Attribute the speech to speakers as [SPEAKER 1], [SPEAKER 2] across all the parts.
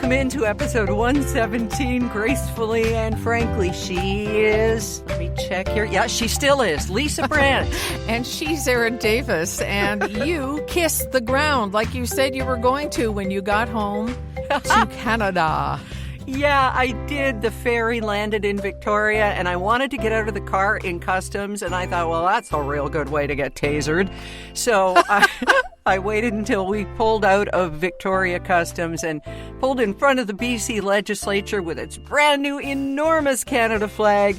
[SPEAKER 1] Welcome into episode 117, Gracefully and Frankly. She is, let me check here. Yeah, she still is, Lisa Brandt.
[SPEAKER 2] And she's Erin Davis. And you kissed the ground like you said you were going to when you got home to Canada.
[SPEAKER 1] Yeah, I did. The ferry landed in Victoria, and I wanted to get out of the car in customs, and I thought, well, that's a real good way to get tasered. So I waited until we pulled out of Victoria Customs and pulled in front of the BC legislature with its brand new enormous Canada flag.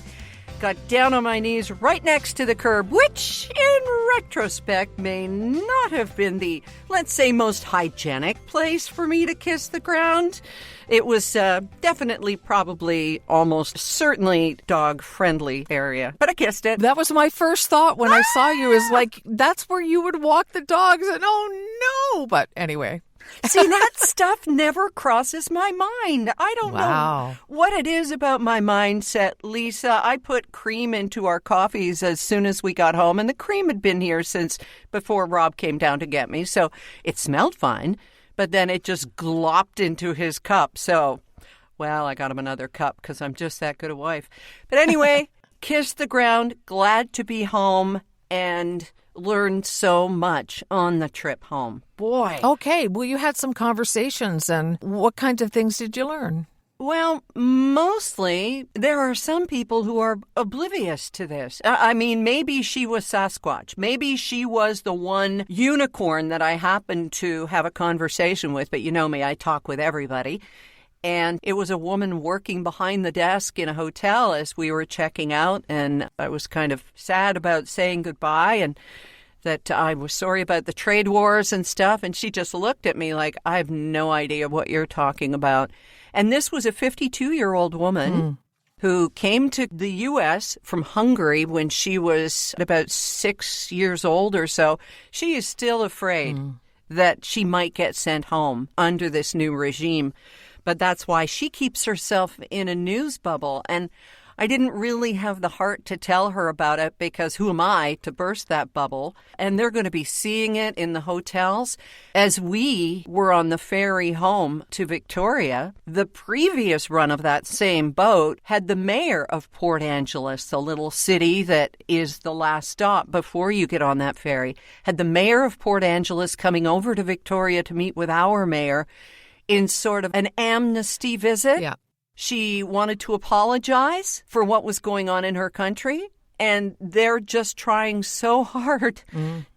[SPEAKER 1] Got down on my knees right next to the curb, which in retrospect may not have been the, let's say, most hygienic place for me to kiss the ground. It was definitely, probably, almost certainly dog-friendly area, but I kissed it.
[SPEAKER 2] That was my first thought when I saw you, is like, that's where you would walk the dogs, and oh no! But anyway.
[SPEAKER 1] See, that stuff never crosses my mind. I don't know what it is about my mindset, Lisa. I put cream into our coffees as soon as we got home, and the cream had been here since before Rob came down to get me, so it smelled fine, but then it just glopped into his cup. So, well, I got him another cup because I'm just that good a wife. But anyway, kissed the ground, glad to be home, and learned so much on the trip home. Boy.
[SPEAKER 2] Okay, well, you had some conversations, and what kinds of things did you learn?
[SPEAKER 1] Well, mostly there are some people who are oblivious to this. I mean, maybe she was Sasquatch. Maybe she was the one unicorn that I happened to have a conversation with. But you know me, I talk with everybody. And it was a woman working behind the desk in a hotel as we were checking out. And I was kind of sad about saying goodbye and that I was sorry about the trade wars and stuff. And she just looked at me like, I have no idea what you're talking about. And this was a 52-year-old woman who came to the U.S. from Hungary when she was about 6 years old or so. She is still afraid that she might get sent home under this new regime. But that's why she keeps herself in a news bubble. And I didn't really have the heart to tell her about it because who am I to burst that bubble? And they're going to be seeing it in the hotels. As we were on the ferry home to Victoria, the previous run of that same boat had the mayor of Port Angeles, the little city that is the last stop before you get on that ferry, had the mayor of Port Angeles coming over to Victoria to meet with our mayor in sort of an amnesty visit.
[SPEAKER 2] Yeah.
[SPEAKER 1] She wanted to apologize for what was going on in her country, and they're just trying so hard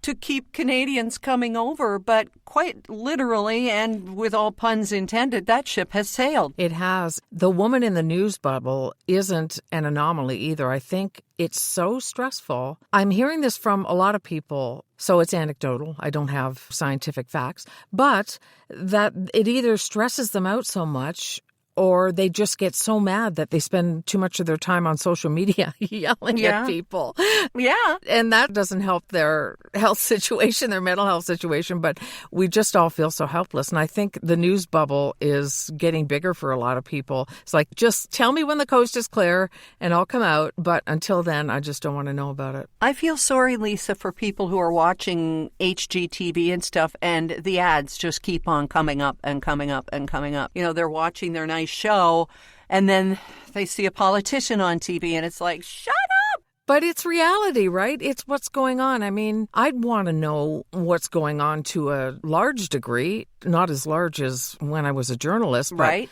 [SPEAKER 1] to keep Canadians coming over, but quite literally, and with all puns intended, that ship has sailed.
[SPEAKER 2] It has. The woman in the news bubble isn't an anomaly either. I think it's so stressful. I'm hearing this from a lot of people, so it's anecdotal. I don't have scientific facts, but that it either stresses them out so much or they just get so mad that they spend too much of their time on social media yelling at people.
[SPEAKER 1] Yeah.
[SPEAKER 2] And that doesn't help their health situation, their mental health situation, but we just all feel so helpless. And I think the news bubble is getting bigger for a lot of people. It's like, just tell me when the coast is clear and I'll come out. But until then, I just don't want to know about it.
[SPEAKER 1] I feel sorry, Lisa, for people who are watching HGTV and stuff, and the ads just keep on coming up and coming up and coming up. You know, they're watching their nice show, and then they see a politician on TV, and it's like, shut up!
[SPEAKER 2] But it's reality, right? It's what's going on. I mean, I'd want to know what's going on to a large degree, not as large as when I was a journalist, but
[SPEAKER 1] right.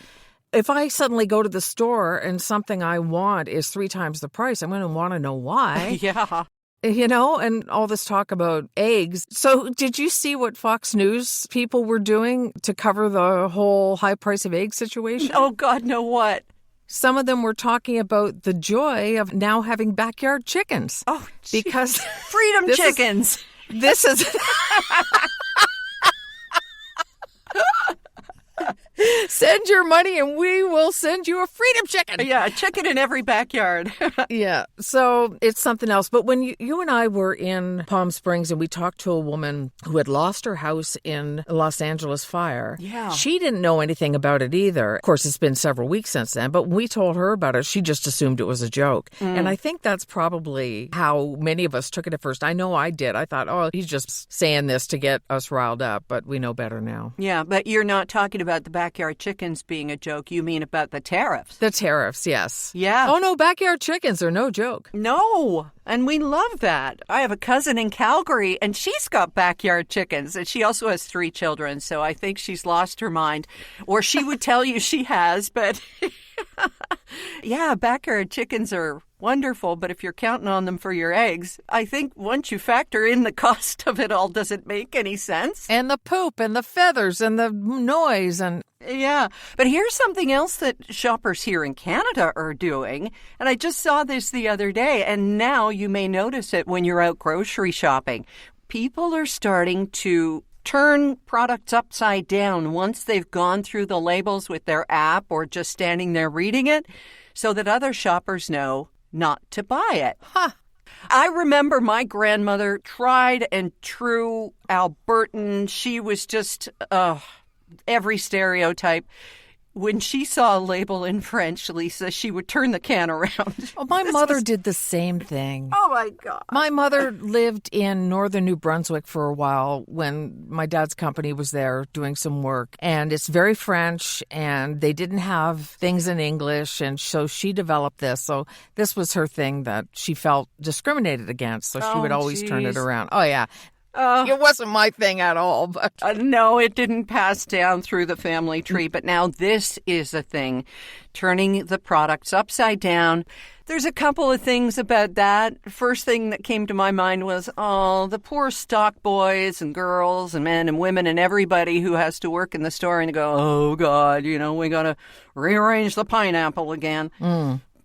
[SPEAKER 2] If I suddenly go to the store and something I want is 3 times the price, I'm going to want to know why.
[SPEAKER 1] Yeah.
[SPEAKER 2] You know, and all this talk about eggs. So did you see what Fox News people were doing to cover the whole high price of eggs situation?
[SPEAKER 1] Oh, God, no, what?
[SPEAKER 2] Some of them were talking about the joy of now having backyard chickens.
[SPEAKER 1] Oh,
[SPEAKER 2] because
[SPEAKER 1] freedom chickens.
[SPEAKER 2] This is... Send your money and we will send you a freedom chicken.
[SPEAKER 1] Yeah, a chicken in every backyard.
[SPEAKER 2] Yeah, so it's something else. But when you and I were in Palm Springs and we talked to a woman who had lost her house in Los Angeles fire, she didn't know anything about it either. Of course, it's been several weeks since then, but when we told her about it, she just assumed it was a joke. And I think that's probably how many of us took it at first. I know I did. I thought, oh, he's just saying this to get us riled up, but we know better now.
[SPEAKER 1] Yeah, but you're not talking about the backyard backyard chickens being a joke, you mean about the tariffs.
[SPEAKER 2] The tariffs, yes.
[SPEAKER 1] Yeah.
[SPEAKER 2] Oh, no, backyard chickens are no joke.
[SPEAKER 1] No, and we love that. I have a cousin in Calgary, and she's got backyard chickens, and she also has 3 children, so I think she's lost her mind. Or she would tell you she has, but yeah, backyard chickens are wonderful, but if you're counting on them for your eggs, I think once you factor in the cost of it all, does it make any sense?
[SPEAKER 2] And the poop and the feathers and the noise and...
[SPEAKER 1] Yeah, but here's something else that shoppers here in Canada are doing, and I just saw this the other day, and now you may notice it when you're out grocery shopping. People are starting to turn products upside down once they've gone through the labels with their app or just standing there reading it, so that other shoppers know not to buy it.
[SPEAKER 2] Huh.
[SPEAKER 1] I remember my grandmother, tried and true Albertan. She was just every stereotype. When she saw a label in French, Lisa, she would turn the can around.
[SPEAKER 2] Oh, my mother did the same thing.
[SPEAKER 1] Oh, my God.
[SPEAKER 2] My mother lived in northern New Brunswick for a while when my dad's company was there doing some work. And it's very French, and they didn't have things in English. And so she developed this. So this was her thing that she felt discriminated against. So she would always turn it around. Oh, yeah. It wasn't my thing at all. But
[SPEAKER 1] no, it didn't pass down through the family tree. But now this is a thing, turning the products upside down. There's a couple of things about that. First thing that came to my mind was, oh, the poor stock boys and girls and men and women and everybody who has to work in the store and go, oh, God, we got to rearrange the pineapple again.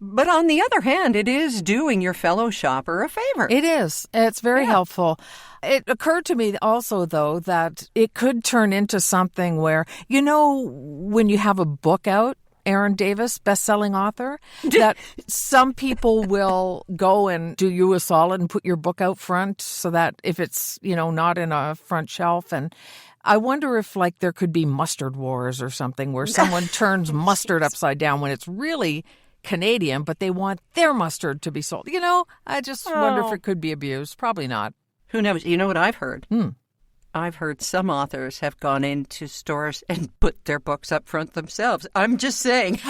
[SPEAKER 1] But on the other hand, it is doing your fellow shopper a favor.
[SPEAKER 2] It is. It's very helpful. It occurred to me also, though, that it could turn into something where, when you have a book out, Aaron Davis, best-selling author, that some people will go and do you a solid and put your book out front so that if it's, not in a front shelf. And I wonder if, there could be mustard wars or something where someone turns mustard upside down when it's really Canadian, but they want their mustard to be sold. I just wonder if it could be abused. Probably not.
[SPEAKER 1] Who knows? You know what I've heard? I've heard some authors have gone into stores and put their books up front themselves. I'm just saying.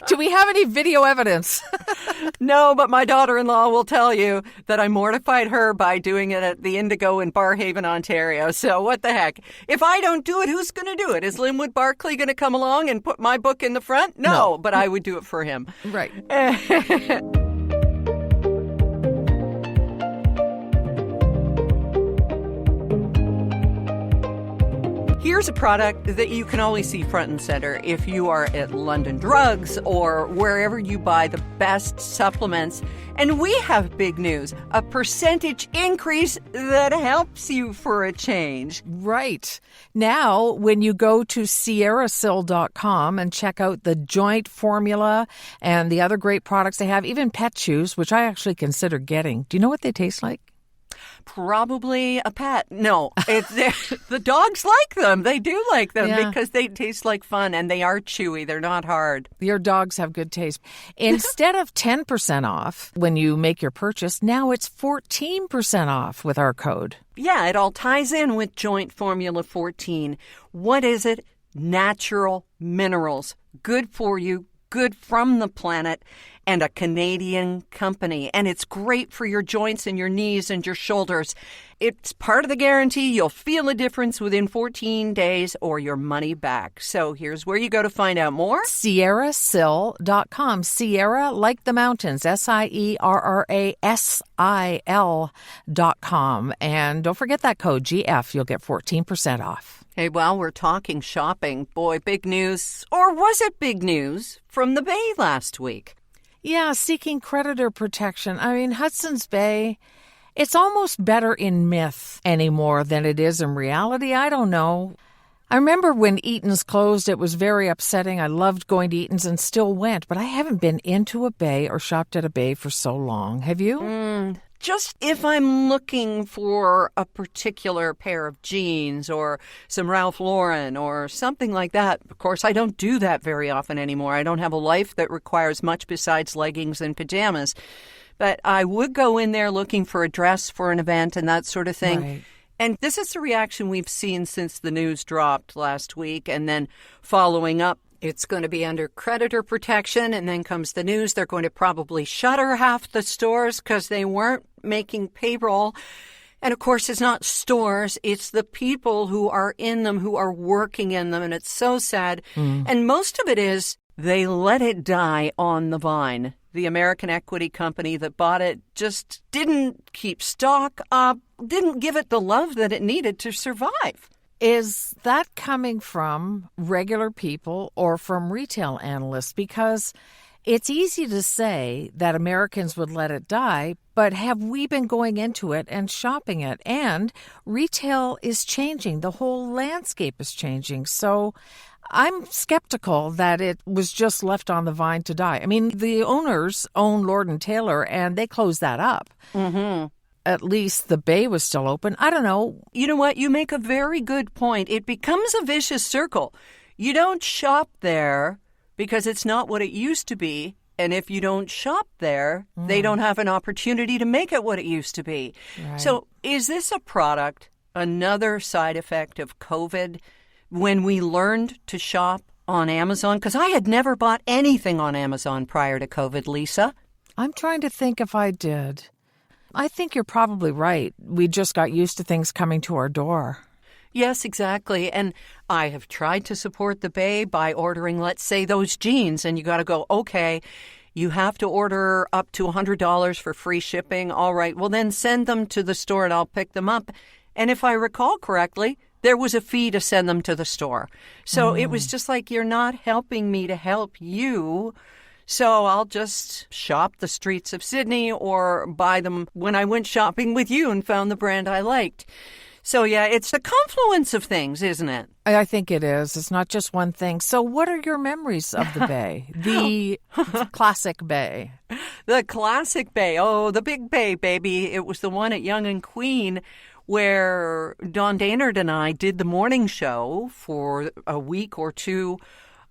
[SPEAKER 2] Do we have any video evidence?
[SPEAKER 1] No, but my daughter-in-law will tell you that I mortified her by doing it at the Indigo in Barrhaven, Ontario. So what the heck? If I don't do it, who's going to do it? Is Linwood Barclay going to come along and put my book in the front? No, but I would do it for him.
[SPEAKER 2] Right.
[SPEAKER 1] Here's a product that you can always see front and center if you are at London Drugs or wherever you buy the best supplements. And we have big news, a percentage increase that helps you for a change.
[SPEAKER 2] Right. Now, when you go to sierrasil.com and check out the joint formula and the other great products they have, even pet chews, which I actually consider getting. Do you know what they taste like?
[SPEAKER 1] Probably a pet. No, the dogs like them. They do like them because they taste like fun and they are chewy. They're not hard.
[SPEAKER 2] Your dogs have good taste. Instead of 10% off when you make your purchase, now it's 14% off with our code.
[SPEAKER 1] Yeah, it all ties in with Joint Formula 14. What is it? Natural minerals. Good for you. Good from the planet, and a Canadian company. And it's great for your joints and your knees and your shoulders. It's part of the guarantee. You'll feel a difference within 14 days or your money back. So here's where you go to find out more.
[SPEAKER 2] sierrasil.com. Sierra, like the mountains, SIERRASIL.com. And don't forget that code, GF. You'll get 14% off.
[SPEAKER 1] Hey, while we're talking shopping, boy, big news, or was it big news, from the Bay last week?
[SPEAKER 2] Yeah, seeking creditor protection. I mean, Hudson's Bay, it's almost better in myth anymore than it is in reality. I don't know. I remember when Eaton's closed, it was very upsetting. I loved going to Eaton's and still went, but I haven't been into a Bay or shopped at a Bay for so long. Have you?
[SPEAKER 1] Just if I'm looking for a particular pair of jeans or some Ralph Lauren or something like that. Of course, I don't do that very often anymore. I don't have a life that requires much besides leggings and pajamas. But I would go in there looking for a dress for an event and that sort of thing.
[SPEAKER 2] Right.
[SPEAKER 1] And this is the reaction we've seen since the news dropped last week. And then following up, it's going to be under creditor protection. And then comes the news. They're going to probably shutter half the stores because they weren't making payroll. And of course, it's not stores. It's the people who are in them, who are working in them. And it's so sad. And most of it is they let it die on the vine. The American equity company that bought it just didn't keep stock up, didn't give it the love that it needed to survive.
[SPEAKER 2] Is that coming from regular people or from retail analysts? Because it's easy to say that Americans would let it die, but have we been going into it and shopping it? And retail is changing. The whole landscape is changing. So I'm skeptical that it was just left on the vine to die. I mean, the owners own Lord & Taylor, and they closed that up. At least the Bay was still open. I don't know.
[SPEAKER 1] You know what? You make a very good point. It becomes a vicious circle. You don't shop there because it's not what it used to be. And if you don't shop there, they don't have an opportunity to make it what it used to be.
[SPEAKER 2] Right.
[SPEAKER 1] So is this a product, another side effect of COVID, when we learned to shop on Amazon? Because I had never bought anything on Amazon prior to COVID, Lisa.
[SPEAKER 2] I'm trying to think if I did. I think you're probably right. We just got used to things coming to our door.
[SPEAKER 1] Yes, exactly. And I have tried to support the Bay by ordering, let's say, those jeans. And you got to go, okay, you have to order up to $100 for free shipping. All right, well, then send them to the store and I'll pick them up. And if I recall correctly, there was a fee to send them to the store. So it was just like, you're not helping me to help you. So I'll just shop the streets of Sydney or buy them when I went shopping with you and found the brand I liked. So, yeah, it's a confluence of things, isn't it?
[SPEAKER 2] I think it is. It's not just one thing. So what are your memories of the Bay? The classic Bay.
[SPEAKER 1] The classic Bay. Oh, the big Bay, baby. It was the one at Yonge and Queen where Don Daynard and I did the morning show for a week or two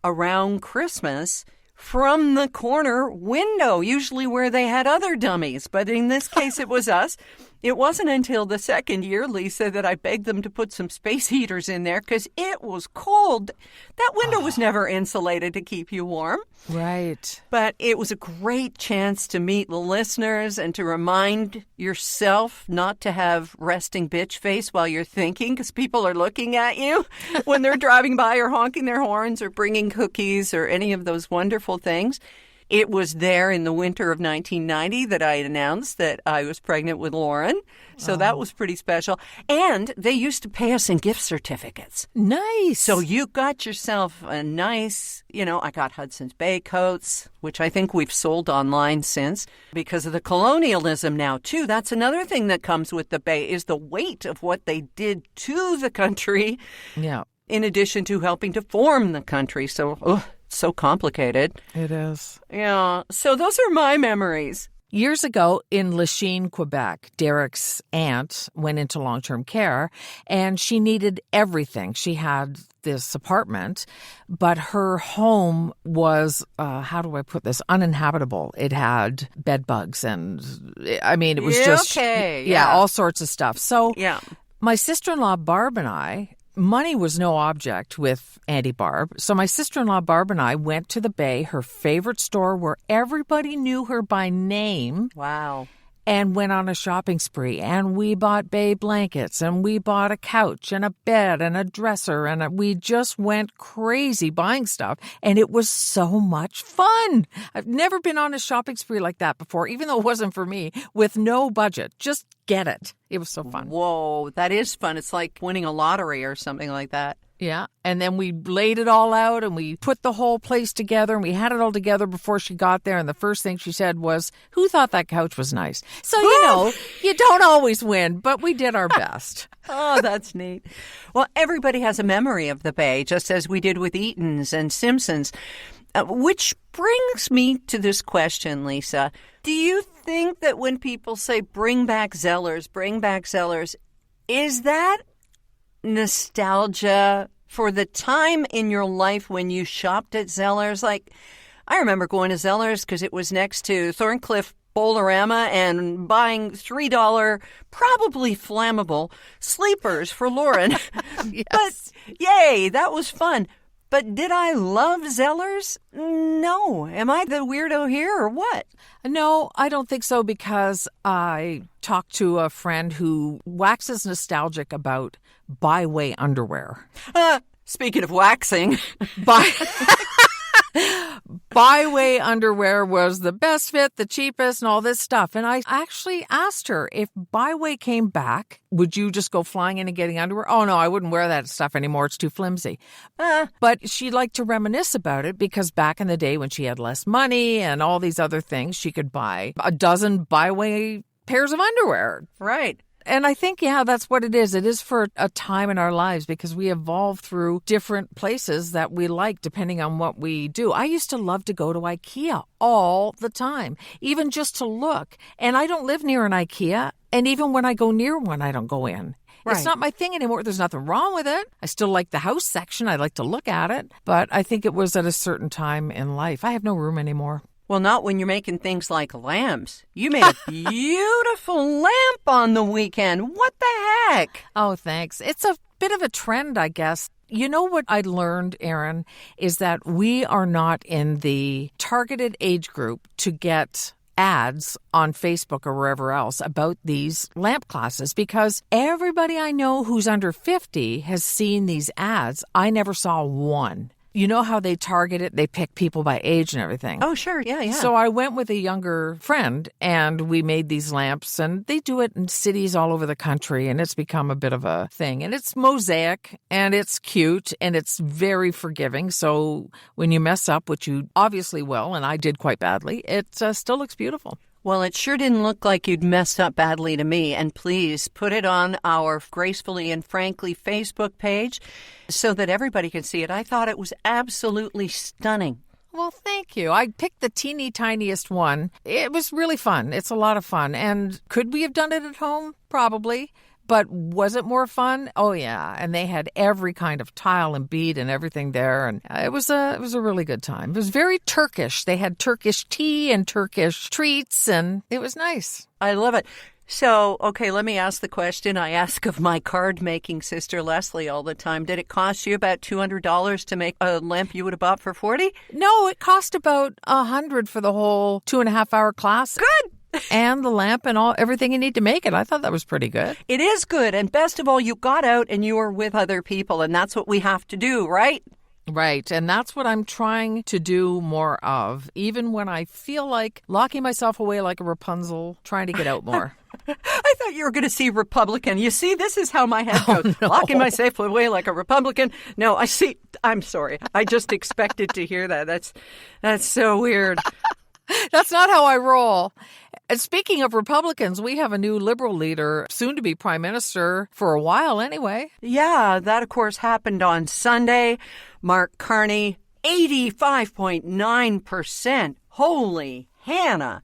[SPEAKER 1] around Christmas from the corner window, usually where they had other dummies. But in this case, it was us. It wasn't until the second year, Lisa, that I begged them to put some space heaters in there because it was cold. That window was never insulated to keep you warm.
[SPEAKER 2] Right.
[SPEAKER 1] But it was a great chance to meet the listeners and to remind yourself not to have resting bitch face while you're thinking, because people are looking at you when they're driving by or honking their horns or bringing cookies or any of those wonderful things. It was there in the winter of 1990 that I announced that I was pregnant with Lauren. So that was pretty special. And they used to pay us in gift certificates.
[SPEAKER 2] Nice.
[SPEAKER 1] So you got yourself a nice, I got Hudson's Bay coats, which I think we've sold online since because of the colonialism now, too. That's another thing that comes with the Bay is the weight of what they did to the country.
[SPEAKER 2] Yeah.
[SPEAKER 1] In addition to helping to form the country. So, so complicated.
[SPEAKER 2] It is.
[SPEAKER 1] Yeah. So those are my memories.
[SPEAKER 2] Years ago in Lachine, Quebec, Derek's aunt went into long-term care, and she needed everything. She had this apartment, but her home was, how do I put this, uninhabitable. It had bed bugs and, it was just, all sorts of stuff. So my sister-in-law, Barb, and I, money was no object with Auntie Barb. So my sister-in-law, Barb, and I went to the Bay, her favorite store where everybody knew her by name.
[SPEAKER 1] Wow.
[SPEAKER 2] And went on a shopping spree. And we bought Bay blankets, and we bought a couch and a bed and a dresser. And we just went crazy buying stuff. And it was so much fun. I've never been on a shopping spree like that before, even though it wasn't for me, with no budget. Just get it. It was so fun.
[SPEAKER 1] Whoa, that is fun. It's like winning a lottery or something like that.
[SPEAKER 2] Yeah. And then we laid it all out and we put the whole place together and we had it all together before she got there. And the first thing she said was, who thought that couch was nice? So, you don't always win, but we did our best.
[SPEAKER 1] Oh, that's neat. Well, everybody has a memory of the Bay, just as we did with Eaton's and Simpson's. Which brings me to this question, Lisa. Do you think that when people say bring back Zellers, is that nostalgia for the time in your life when you shopped at Zellers? Like, I remember going to Zellers because it was next to Thorncliffe Bolorama and buying $3, probably flammable, sleepers for Lauren.
[SPEAKER 2] Yes.
[SPEAKER 1] But yay, that was fun. But did I love Zellers? No. Am I the weirdo here or what?
[SPEAKER 2] No, I don't think so, because I talked to a friend who waxes nostalgic about byway underwear.
[SPEAKER 1] Speaking of waxing.
[SPEAKER 2] Byway underwear was the best fit, the cheapest, and all this stuff. And I actually asked her, if Byway came back, would you just go flying in and getting underwear? Oh, no, I wouldn't wear that stuff anymore. It's too flimsy. But she liked to reminisce about it, because back in the day when she had less money and all these other things, she could buy a dozen Byway pairs of underwear.
[SPEAKER 1] Right.
[SPEAKER 2] And I think, yeah, that's what it is. It is for a time in our lives, because we evolve through different places that we like depending on what we do. I used to love to go to IKEA all the time, even just to look. And I don't live near an IKEA. And even when I go near one, I don't go in.
[SPEAKER 1] Right.
[SPEAKER 2] It's not my thing anymore. There's nothing wrong with it. I still like the house section. I like to look at it. But I think it was at a certain time in life. I have no room anymore.
[SPEAKER 1] Well, not when you're making things like lamps. You made a beautiful lamp on the weekend. What the heck?
[SPEAKER 2] Oh, thanks. It's a bit of a trend, I guess. You know what I learned, Erin, is that we are not in the targeted age group to get ads on Facebook or wherever else about these lamp classes, because everybody I know who's under 50 has seen these ads. I never saw one. You know how they target it? They pick people by age and everything.
[SPEAKER 1] Oh, sure. Yeah.
[SPEAKER 2] So I went with a younger friend, and we made these lamps, and they do it in cities all over the country, and it's become a bit of a thing. And it's mosaic, and it's cute, and it's very forgiving. So when you mess up, which you obviously will, and I did quite badly, it still looks beautiful.
[SPEAKER 1] Well, it sure didn't look like you'd messed up badly to me. And please put it on our Gracefully and Frankly Facebook page so that everybody can see it. I thought it was absolutely stunning.
[SPEAKER 2] Well, thank you. I picked the teeny tiniest one. It was really fun. It's a lot of fun. And could we have done it at home? Probably. But was it more fun? Oh, yeah. And they had every kind of tile and bead and everything there. And it was a really good time. It was very Turkish. They had Turkish tea and Turkish treats, and it was nice.
[SPEAKER 1] I love it. So, okay, let me ask the question I ask of my card-making sister, Leslie, all the time. Did it cost you about $200 to make a lamp you would have bought for $40?
[SPEAKER 2] No, it cost about $100 for the whole 2.5-hour class.
[SPEAKER 1] Good.
[SPEAKER 2] And the lamp and everything you need to make it. I thought that was pretty good.
[SPEAKER 1] It is good. And best of all, you got out and you were with other people. And that's what we have to do, right?
[SPEAKER 2] Right. And that's what I'm trying to do more of, even when I feel like locking myself away like a Rapunzel, trying to get out more.
[SPEAKER 1] I thought you were going to see Republican. You see, this is how my head goes.
[SPEAKER 2] No.
[SPEAKER 1] Locking myself away like a Republican. No, I see. I'm sorry. I just expected to hear that. That's so weird.
[SPEAKER 2] That's not how I roll. And speaking of Republicans, we have a new Liberal leader, soon to be prime minister for a while anyway.
[SPEAKER 1] Yeah, that, of course, happened on Sunday. Mark Carney, 85.9%. Holy Hannah.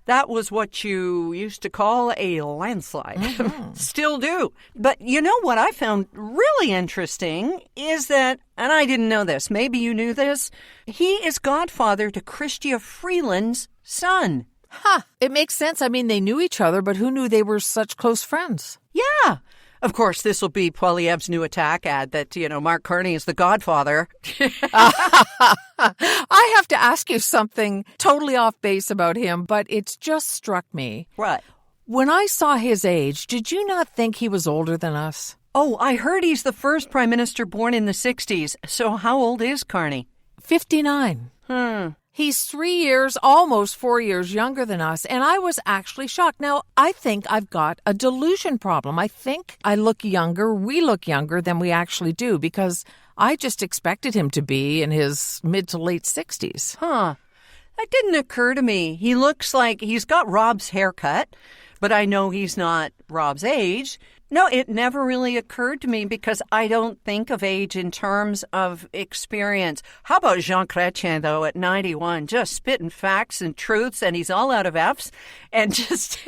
[SPEAKER 1] That was what you used to call a landslide. Mm-hmm. Still do. But you know what I found really interesting is that, and I didn't know this, maybe you knew this, he is godfather to Chrystia Freeland's son.
[SPEAKER 2] Huh. It makes sense. I mean, they knew each other, but who knew they were such close friends?
[SPEAKER 1] Yeah. Of course, this will be Poilievre's new attack ad that, Mark Carney is the godfather.
[SPEAKER 2] I have to ask you something totally off base about him, but it's just struck me.
[SPEAKER 1] What?
[SPEAKER 2] When I saw his age, did you not think he was older than us?
[SPEAKER 1] Oh, I heard he's the first prime minister born in the 60s. So how old is Carney?
[SPEAKER 2] 59. He's 3 years, almost 4 years younger than us, and I was actually shocked. Now, I think I've got a delusion problem. I think I look younger, we look younger than we actually do, because I just expected him to be in his mid to late 60s.
[SPEAKER 1] Huh. That didn't occur to me. He looks like he's got Rob's haircut, but I know he's not Rob's age. No, it never really occurred to me because I don't think of age in terms of experience. How about Jean Chrétien, though, at 91, just spitting facts and truths, and he's all out of F's, and just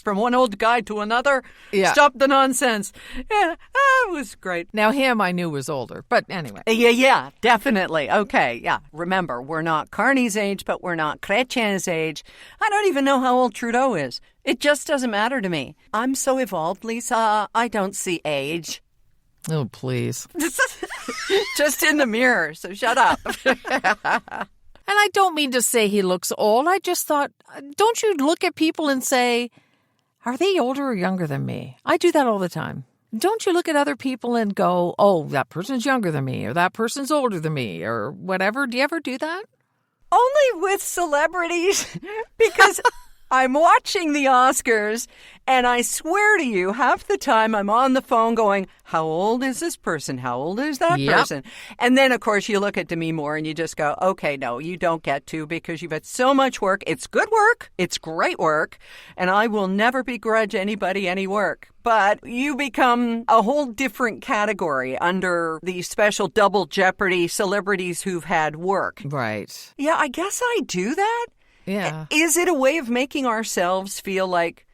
[SPEAKER 1] from one old guy to another, stop the nonsense. Yeah, it was great.
[SPEAKER 2] Now, him I knew was older, but anyway.
[SPEAKER 1] Yeah, definitely. Okay, yeah. Remember, we're not Carney's age, but we're not Chrétien's age. I don't even know how old Trudeau is. It just doesn't matter to me. I'm so evolved, Lisa. I don't see age.
[SPEAKER 2] Oh, please.
[SPEAKER 1] Just in the mirror, so shut up.
[SPEAKER 2] And I don't mean to say he looks old. I just thought, don't you look at people and say, are they older or younger than me? I do that all the time. Don't you look at other people and go, oh, that person's younger than me, or that person's older than me, or whatever? Do you ever do that?
[SPEAKER 1] Only with celebrities, because I'm watching the Oscars, and I swear to you, half the time I'm on the phone going, how old is this person? How old is that person? And then, of course, you look at Demi Moore and you just go, okay, no, you don't get to because you've had so much work. It's good work. It's great work. And I will never begrudge anybody any work. But you become a whole different category under the special double jeopardy celebrities who've had work.
[SPEAKER 2] Right.
[SPEAKER 1] Yeah, I guess I do that.
[SPEAKER 2] Yeah.
[SPEAKER 1] Is it a way of making ourselves feel like,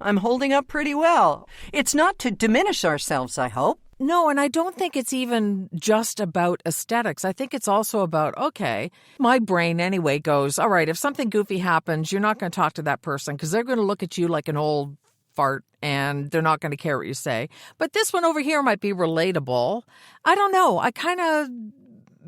[SPEAKER 1] I'm holding up pretty well? It's not to diminish ourselves, I hope.
[SPEAKER 2] No, and I don't think it's even just about aesthetics. I think it's also about, okay, my brain anyway goes, all right, if something goofy happens, you're not going to talk to that person because they're going to look at you like an old fart and they're not going to care what you say. But this one over here might be relatable. I don't know. I kind of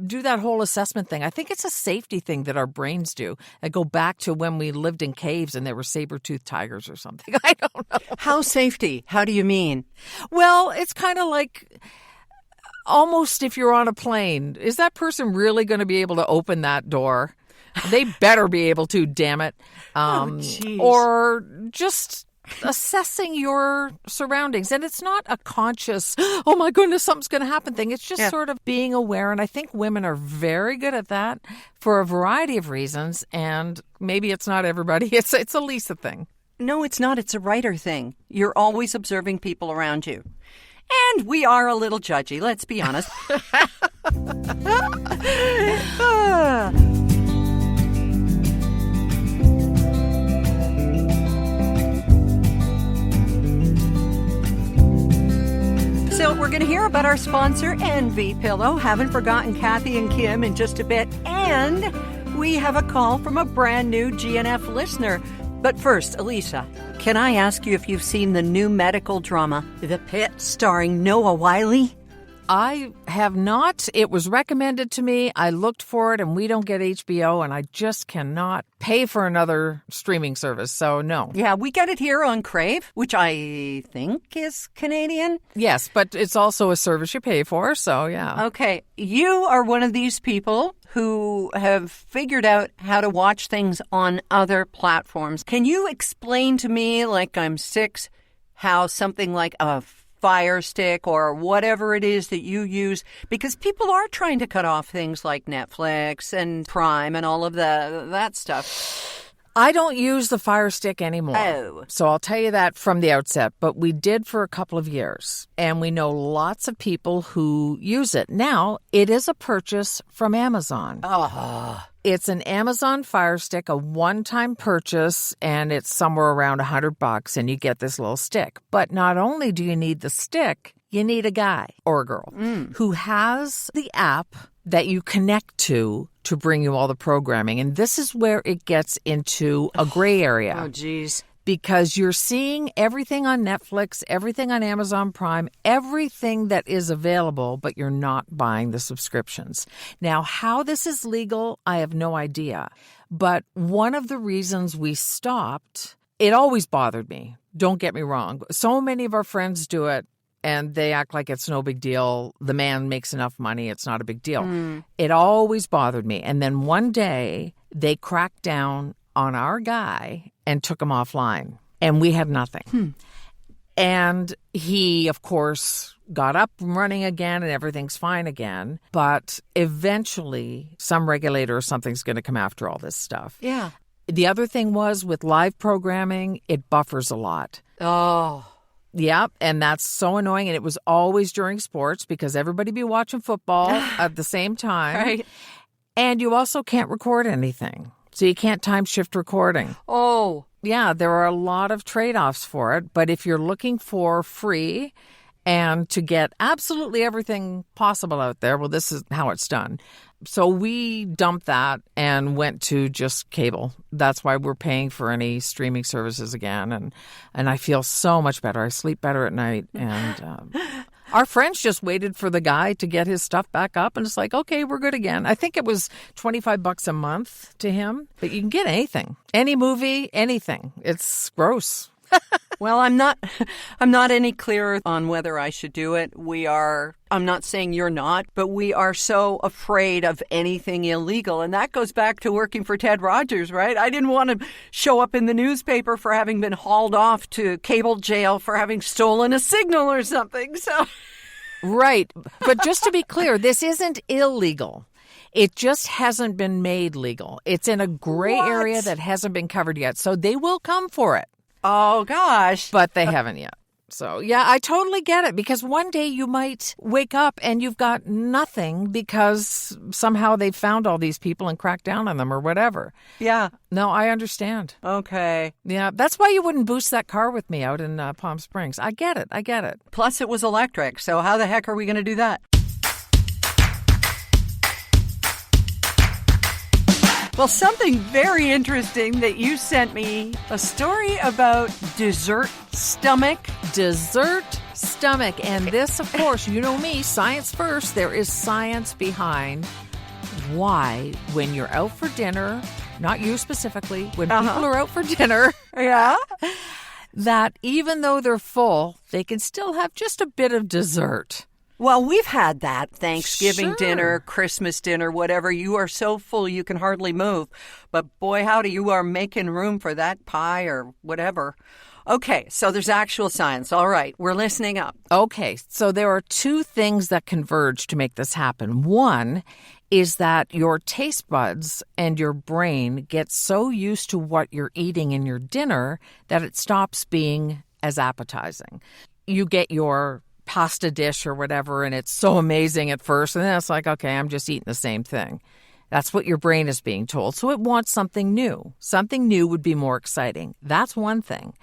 [SPEAKER 2] do that whole assessment thing. I think it's a safety thing that our brains do. I go back to when we lived in caves and there were saber-toothed tigers or something. I don't know.
[SPEAKER 1] How safety? How do you mean?
[SPEAKER 2] Well, it's kind of like almost if you're on a plane. Is that person really going to be able to open that door? They better be able to, damn it. Or just assessing your surroundings. And it's not a conscious, oh my goodness, something's going to happen thing. It's just sort of being aware. And I think women are very good at that for a variety of reasons. And maybe it's not everybody. It's a Lisa thing.
[SPEAKER 1] No, it's not. It's a writer thing. You're always observing people around you. And we are a little judgy, let's be honest. So we're going to hear about our sponsor, Envy Pillow. Haven't forgotten Kathy and Kim in just a bit. And we have a call from a brand new GNF listener. But first, Elisa, can I ask you if you've seen the new medical drama, The Pit, starring Noah Wyle?
[SPEAKER 2] I have not. It was recommended to me. I looked for it, and we don't get HBO, and I just cannot pay for another streaming service, so no.
[SPEAKER 1] Yeah, we get it here on Crave, which I think is Canadian.
[SPEAKER 2] Yes, but it's also a service you pay for, so yeah.
[SPEAKER 1] Okay, you are one of these people who have figured out how to watch things on other platforms. Can you explain to me, like I'm 6, how something like a Fire Stick or whatever it is that you use, because people are trying to cut off things like Netflix and Prime and all of that stuff.
[SPEAKER 2] I don't use the Fire Stick anymore.
[SPEAKER 1] Oh.
[SPEAKER 2] So I'll tell you that from the outset, but we did for a couple of years, and we know lots of people who use it. Now, it is a purchase from Amazon.
[SPEAKER 1] Oh.
[SPEAKER 2] It's an Amazon Fire Stick, a one-time purchase, and it's somewhere around $100, and you get this little stick. But not only do you need the stick, you need a guy or a girl who has the app that you connect to bring you all the programming. And this is where it gets into a gray area.
[SPEAKER 1] Oh, geez.
[SPEAKER 2] Because you're seeing everything on Netflix, everything on Amazon Prime, everything that is available, but you're not buying the subscriptions. Now, how this is legal, I have no idea. But one of the reasons we stopped, it always bothered me. Don't get me wrong. So many of our friends do it, and they act like it's no big deal. The man makes enough money. It's not a big deal. It always bothered me. And then one day, they cracked down on our guy and took him offline. And we had nothing. And he, of course, got up and running again and everything's fine again. But eventually, some regulator or something's going to come after all this stuff.
[SPEAKER 1] Yeah.
[SPEAKER 2] The other thing was with live programming, it buffers a lot.
[SPEAKER 1] Oh.
[SPEAKER 2] Yep, and that's so annoying. And it was always during sports because everybody be watching football at the same time.
[SPEAKER 1] Right.
[SPEAKER 2] And you also can't record anything. So you can't time shift recording.
[SPEAKER 1] Oh.
[SPEAKER 2] Yeah, there are a lot of trade-offs for it. But if you're looking for free and to get absolutely everything possible out there, well, this is how it's done. So we dumped that and went to just cable. That's why we're paying for any streaming services again. And I feel so much better. I sleep better at night. And our friends just waited for the guy to get his stuff back up. And it's like, okay, we're good again. I think it was $25 a month to him. But you can get anything, any movie, anything. It's gross.
[SPEAKER 1] Well, I'm not any clearer on whether I should do it. I'm not saying you're not, but we are so afraid of anything illegal. And that goes back to working for Ted Rogers, right? I didn't want to show up in the newspaper for having been hauled off to cable jail for having stolen a signal or something. So,
[SPEAKER 2] right. But just to be clear, this isn't illegal. It just hasn't been made legal. It's in a gray area that hasn't been covered yet. So they will come for it.
[SPEAKER 1] Oh, gosh.
[SPEAKER 2] But they haven't yet. So, yeah, I totally get it because one day you might wake up and you've got nothing because somehow they found all these people and cracked down on them or whatever.
[SPEAKER 1] Yeah.
[SPEAKER 2] No, I understand.
[SPEAKER 1] Okay.
[SPEAKER 2] Yeah, that's why you wouldn't boost that car with me out in Palm Springs. I get it.
[SPEAKER 1] Plus, it was electric. So how the heck are we going to do that? Well, something very interesting that you sent me, a story about dessert stomach.
[SPEAKER 2] Dessert stomach. And this, of course, you know me, science first. There is science behind why when you're out for dinner, not you specifically, when people are out for dinner, that even though they're full, they can still have just a bit of dessert.
[SPEAKER 1] Well, we've had that Thanksgiving dinner, Christmas dinner, whatever. You are so full you can hardly move. But boy, howdy, you are making room for that pie or whatever. Okay, so there's actual science. All right, we're listening up.
[SPEAKER 2] Okay, so there are two things that converge to make this happen. One is that your taste buds and your brain get so used to what you're eating in your dinner that it stops being as appetizing. You get your pasta dish or whatever, and it's so amazing at first, and then it's like, okay, I'm just eating the same thing. That's what your brain is being told. So it wants something new. Something new would be more exciting. That's one thing.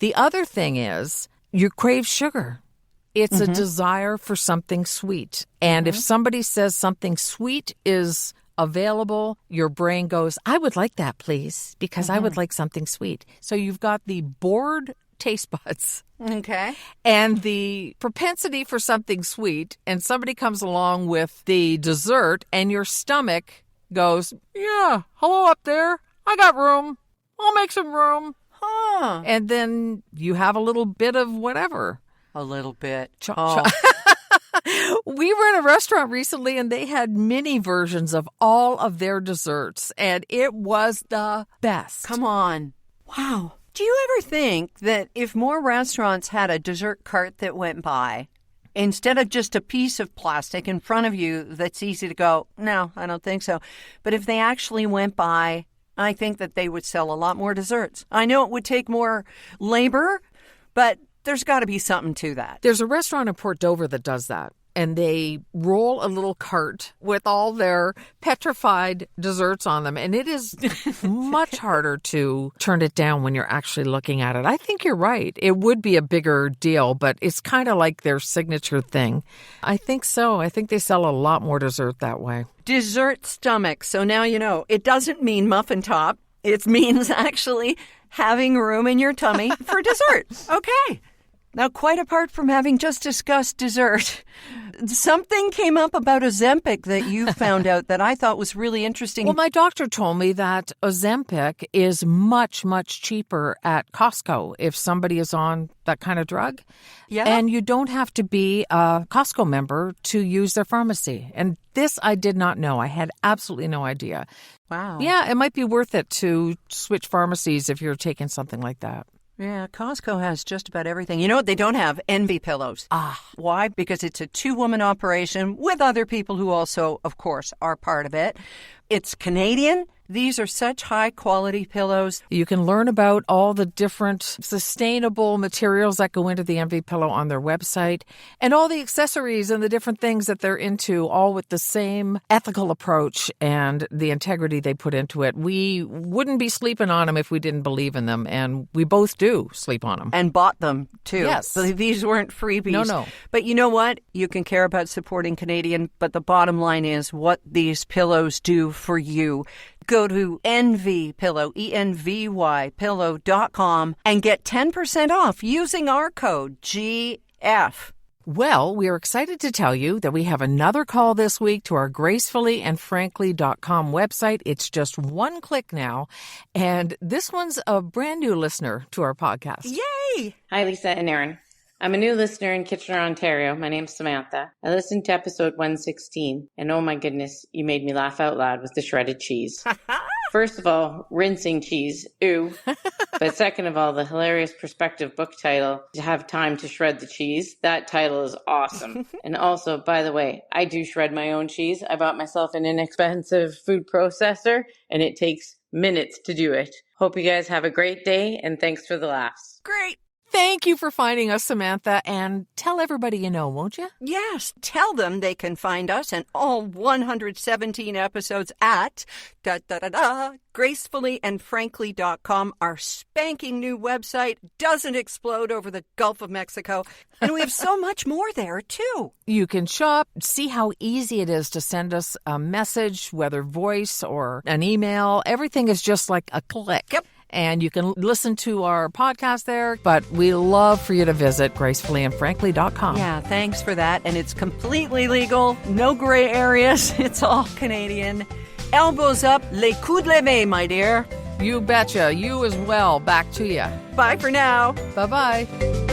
[SPEAKER 2] The other thing is you crave sugar. It's a desire for something sweet. And if somebody says something sweet is available, your brain goes, I would like that, please, because I would like something sweet. So you've got the bored taste buds.
[SPEAKER 1] Okay.
[SPEAKER 2] And the propensity for something sweet, and somebody comes along with the dessert, and your stomach goes, yeah, hello up there. I got room. I'll make some room.
[SPEAKER 1] Huh.
[SPEAKER 2] And then you have a little bit of whatever.
[SPEAKER 1] A little bit.
[SPEAKER 2] We were in a restaurant recently, and they had mini versions of all of their desserts, and it was the best.
[SPEAKER 1] Come on. Wow. Do you ever think that if more restaurants had a dessert cart that went by, instead of just a piece of plastic in front of you that's easy to go, no, I don't think so. But if they actually went by, I think that they would sell a lot more desserts. I know it would take more labor, but there's got to be something to that.
[SPEAKER 2] There's a restaurant in Port Dover that does that. And they roll a little cart with all their petrified desserts on them. And it is much harder to turn it down when you're actually looking at it. I think you're right. It would be a bigger deal, but it's kind of like their signature thing. I think so. I think they sell a lot more dessert that way.
[SPEAKER 1] Dessert stomach. So now you know. It doesn't mean muffin top. It means actually having room in your tummy for dessert. Okay. Now, quite apart from having just discussed dessert, something came up about Ozempic that you found out that I thought was really interesting.
[SPEAKER 2] Well, my doctor told me that Ozempic is much, much cheaper at Costco if somebody is on that kind of drug.
[SPEAKER 1] Yeah.
[SPEAKER 2] And you don't have to be a Costco member to use their pharmacy. And this I did not know. I had absolutely no idea.
[SPEAKER 1] Wow.
[SPEAKER 2] Yeah, it might be worth it to switch pharmacies if you're taking something like that.
[SPEAKER 1] Yeah, Costco has just about everything. You know what they don't have? Envy pillows. Why? Because it's a 2-woman operation with other people who also, of course, are part of it. It's Canadian. These are such high-quality pillows.
[SPEAKER 2] You can learn about all the different sustainable materials that go into the MV pillow on their website and all the accessories and the different things that they're into, all with the same ethical approach and the integrity they put into it. We wouldn't be sleeping on them if we didn't believe in them, and we both do sleep on them.
[SPEAKER 1] And bought them, too.
[SPEAKER 2] Yes.
[SPEAKER 1] So these weren't freebies.
[SPEAKER 2] No.
[SPEAKER 1] But you know what? You can care about supporting Canadian, but the bottom line is what these pillows do for you. Go to envypillow, E-N-V-Y, pillow.com and get 10% off using our code GF.
[SPEAKER 2] Well, we are excited to tell you that we have another call this week to our gracefullyandfrankly.com website. It's just one click now. And this one's a brand new listener to our podcast.
[SPEAKER 1] Yay!
[SPEAKER 3] Hi, Lisa and Aaron. I'm a new listener in Kitchener, Ontario. My name's Samantha. I listened to episode 116, and oh my goodness, you made me laugh out loud with the shredded cheese. First of all, rinsing cheese, ooh. But second of all, the hilarious perspective book title, To Have Time to Shred the Cheese. That title is awesome. And also, by the way, I do shred my own cheese. I bought myself an inexpensive food processor, and it takes minutes to do it. Hope you guys have a great day, and thanks for the laughs.
[SPEAKER 1] Great!
[SPEAKER 2] Thank you for finding us, Samantha, and tell everybody you know, won't you?
[SPEAKER 1] Yes, tell them they can find us and all 117 episodes at gracefullyandfrankly.com. Our spanking new website doesn't explode over the Gulf of Mexico, and we have so much more there, too.
[SPEAKER 2] You can shop, see how easy it is to send us a message, whether voice or an email. Everything is just like a click.
[SPEAKER 1] Yep.
[SPEAKER 2] And you can listen to our podcast there, but we love for you to visit gracefullyandfrankly.com.
[SPEAKER 1] Yeah, thanks for that. And it's completely legal, no gray areas. It's all Canadian. Elbows up, les coudes levés, my dear.
[SPEAKER 2] You betcha. You as well. Back to you.
[SPEAKER 1] Bye for now.
[SPEAKER 2] Bye-bye.